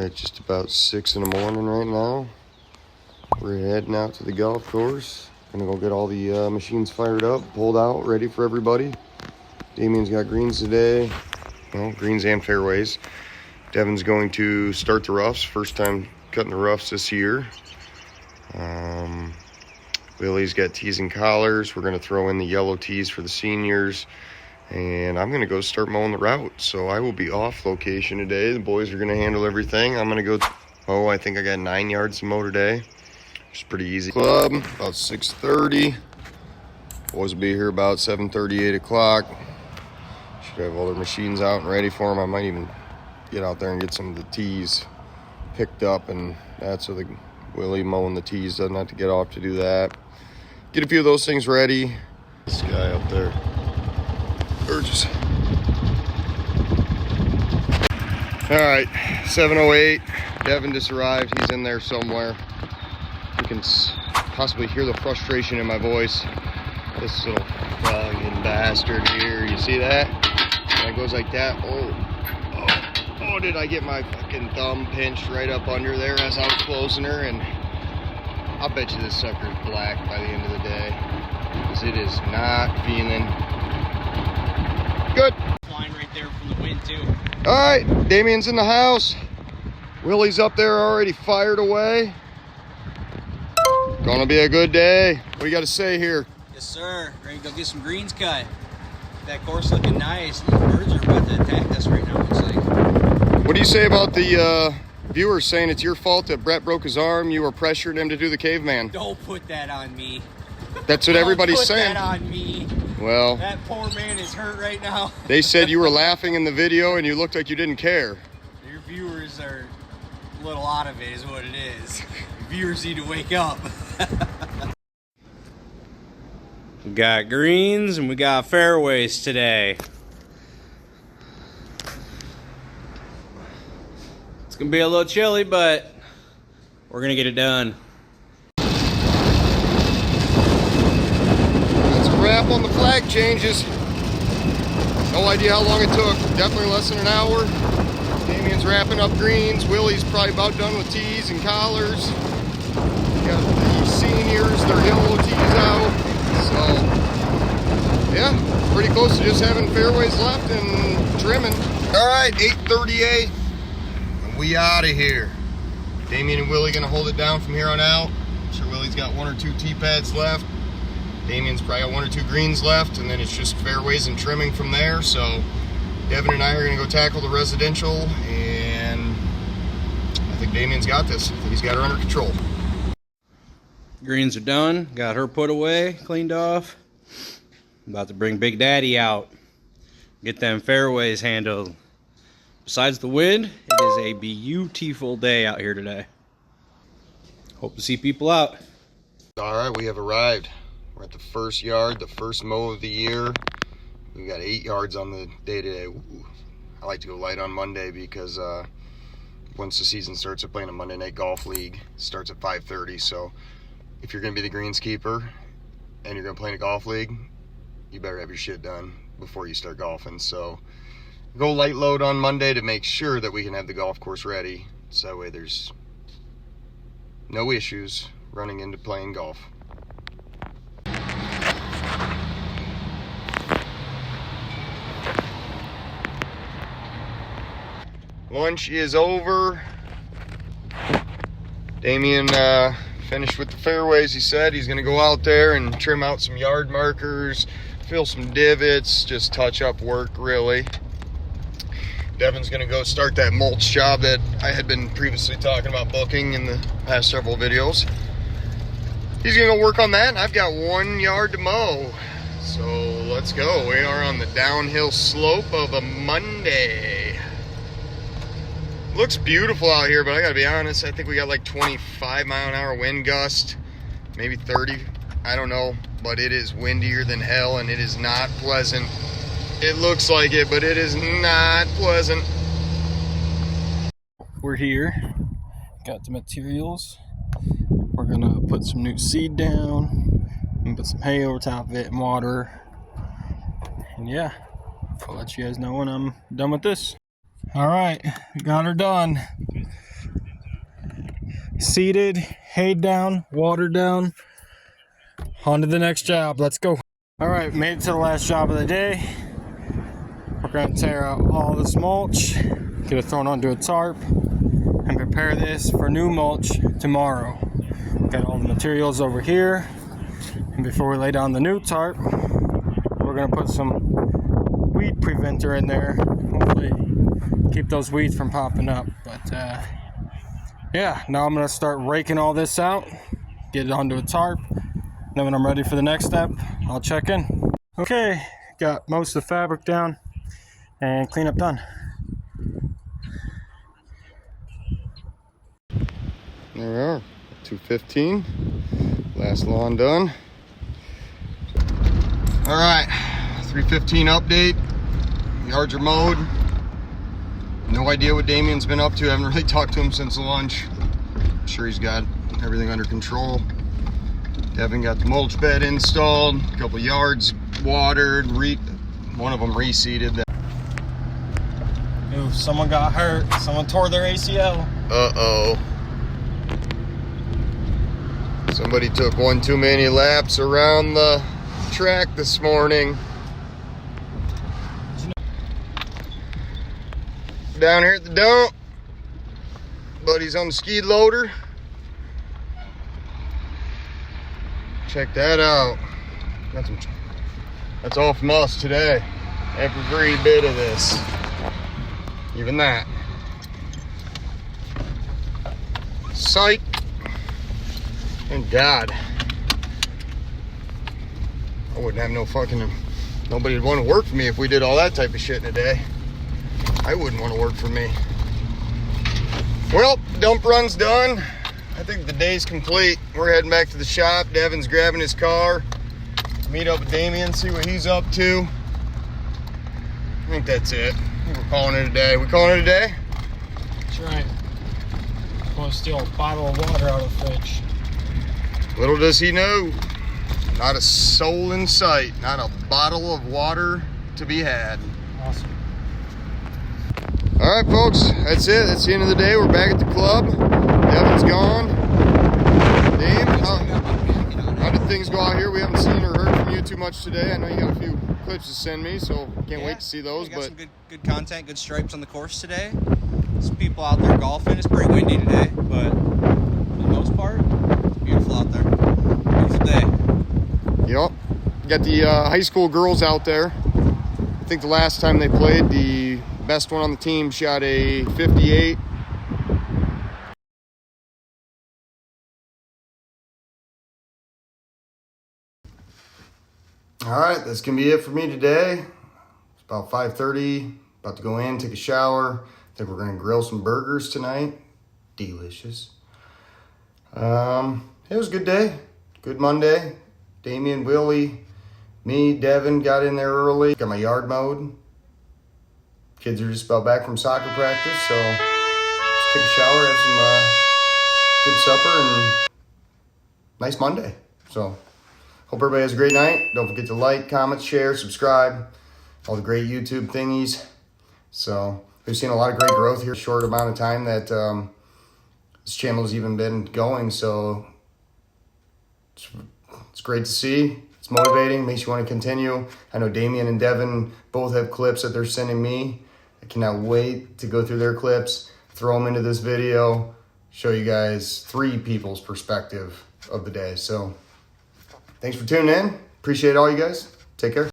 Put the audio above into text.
right, just about 6 in the morning right now. We're heading out to the golf course. Gonna go get all the machines fired up, pulled out, ready for everybody. Damien's got greens today. Well, greens and fairways. Devon's going to start the roughs. First time cutting the roughs this year. Willy's got tees and collars. We're gonna throw in the yellow tees for the seniors. And I'm gonna go start mowing the route. So I will be off location today. The boys are gonna handle everything. I'm gonna go, I think I got 9 yards to mow today. It's pretty easy. Club, about 6:30. Boys will be here about 7:30, 8 o'clock. Should have all their machines out and ready for them. I might even get out there and get some of the tees picked up, and that's so the Willy mowing the tees doesn't have to get off to do that. Get a few of those things ready. This guy up there. Urges. All right, 7:08. Devon just arrived. He's in there somewhere. You can possibly hear the frustration in my voice. This little fucking bastard here. You see that? And it goes like that. Oh, did I get my fucking thumb pinched right up under there as I was closing her? And I'll bet you this sucker's black by the end of the day, because it is not feeling good. Flying right there from the wind too. All right, Damien's in the house. Willy's up there already fired away. Gonna be a good day. What do you got to say here? Yes, sir. Ready to go get some greens cut. That course looking nice. These birds are about to attack us right now, looks like. What do you say about the viewers saying it's your fault that Brett broke his arm? You were pressuring him to do the caveman. Don't put that on me. That's what everybody's saying. Don't put that on me. Well, that poor man is hurt right now. They said you were laughing in the video and you looked like you didn't care. Your viewers are a little out of it is what it is. Your viewers need to wake up. We got greens and we got fairways today. It's gonna be a little chilly, but we're gonna get it done. That's a wrap on the flag changes. No idea how long it took. Definitely less than an hour. Damien's wrapping up greens. Willy's probably about done with tees and collars. We got the seniors, their yellow tees out. So, yeah, pretty close to just having fairways left and trimming. All right, 8:38, and we out of here. Damien and Willy gonna hold it down from here on out. I'm sure Willy's got 1 or 2 tee pads left. Damien's probably got 1 or 2 greens left, and then it's just fairways and trimming from there. So, Devon and I are gonna go tackle the residential, and I think Damien's got this. I think he's got her under control. Greens are done. Got her put away, cleaned off. About to bring Big Daddy out. Get them fairways handled. Besides the wind, it is a beautiful day out here today. Hope to see people out. All right, we have arrived. We're at the first yard, the first mow of the year. We got 8 yards on the day today. Ooh. I like to go light on Monday because once the season starts, we're playing a Monday night golf league. It starts at 5:30, so if you're going to be the greenskeeper and you're going to play in a golf league, you better have your shit done before you start golfing. So go light load on Monday to make sure that we can have the golf course ready, so that way there's no issues running into playing golf. Lunch is over. Damien finished with the fairways. He said he's gonna go out there and trim out some yard markers, fill some divots, just touch up work really. Devon's gonna go start that mulch job that I had been previously talking about booking in the past several videos. He's gonna go work on that, and I've got 1 yard to mow. So let's go. We are on the downhill slope of a Monday. Looks beautiful out here, but I gotta be honest, I think we got like 25-mile-an-hour wind gust, maybe 30, I don't know, but it is windier than hell and it is not pleasant. It looks like it, but it is not pleasant. We're here, got the materials. We're gonna put some new seed down and put some hay over top of it and water. And yeah, I'll let you guys know when I'm done with this. All right, got her done. seeded, hayed down, watered down. On to the next job. Let's go. All right, made it to the last job of the day. We're gonna tear out all this mulch, get it thrown onto a tarp, and prepare this for new mulch tomorrow. Got all the materials over here. And before we lay down the new tarp, we're gonna put some weed preventer in there. Hopefully keep those weeds from popping up. But yeah, now I'm gonna start raking all this out, get it onto a tarp. Then when I'm ready for the next step, I'll check in. Okay, got most of the fabric down and cleanup done. There we are, 2:15, last lawn done. All right, 3:15 update, yards are mowed. No idea what Damien's been up to, haven't really talked to him since lunch. I'm sure he's got everything under control. Devon got the mulch bed installed, a couple yards watered, one of them reseeded. Ooh, someone got hurt. Someone tore their ACL. Uh-oh. Somebody took one too many laps around the track this morning. Down here at the dump, buddy's on the skid loader. Check that out. That's all from us today. Every bit of this. Even that. Psych. Thank God. I wouldn't have no fucking... Nobody would want to work for me if we did all that type of shit in a day. I wouldn't want to work for me. Well, dump run's done. I think the day's complete. We're heading back to the shop. Devon's grabbing his car. Meet up with Damien, see what he's up to. I think that's it. I think we're calling it a day. We calling it a day? That's right. I'm going to steal a bottle of water out of the fridge. Little does he know, not a soul in sight, not a bottle of water to be had. Awesome. All right, folks, that's it. That's the end of the day. We're back at the club. Devon's gone. Dame, how did things go out here? We haven't seen or heard from you too much today. I know you got a few clips to send me, so can't wait to see those. We got some good content, good stripes on the course today. Some people out there golfing. It's pretty windy today, but for the most part, it's beautiful out there. Beautiful day. Yep. Got the high school girls out there. I think the last time they played, the best one on the team shot a 58. All right, that's gonna be it for me today. It's about 5:30, about to go in, take a shower. I think we're gonna grill some burgers tonight. Delicious. It was a good day, good Monday. Damien, Willy, me, Devon got in there early. Got my yard mowed. Kids are just about back from soccer practice, so just take a shower, have some good supper, and nice Monday. So hope everybody has a great night. Don't forget to like, comment, share, subscribe, all the great YouTube thingies. So we've seen a lot of great growth here in a short amount of time that this channel has even been going. So it's great to see. It's motivating, makes you want to continue. I know Damien and Devon both have clips that they're sending me. I cannot wait to go through their clips, throw them into this video, show you guys 3 people's perspective of the day. So thanks for tuning in. Appreciate all you guys. Take care.